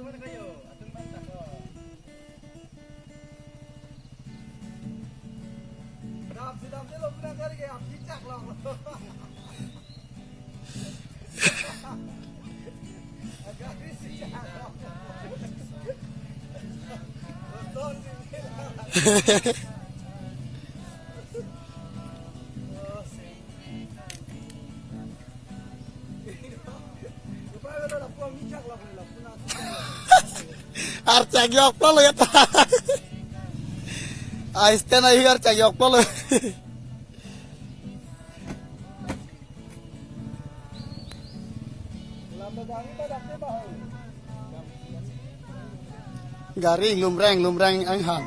mana kayo? Atong bantah ko. Sedap ni lo pernah kali kayak picak lah. Agak risih. Betul sih. Arcag yok lo ya. Aisten ahi arcag yok lo. Garing lumreng ang hang.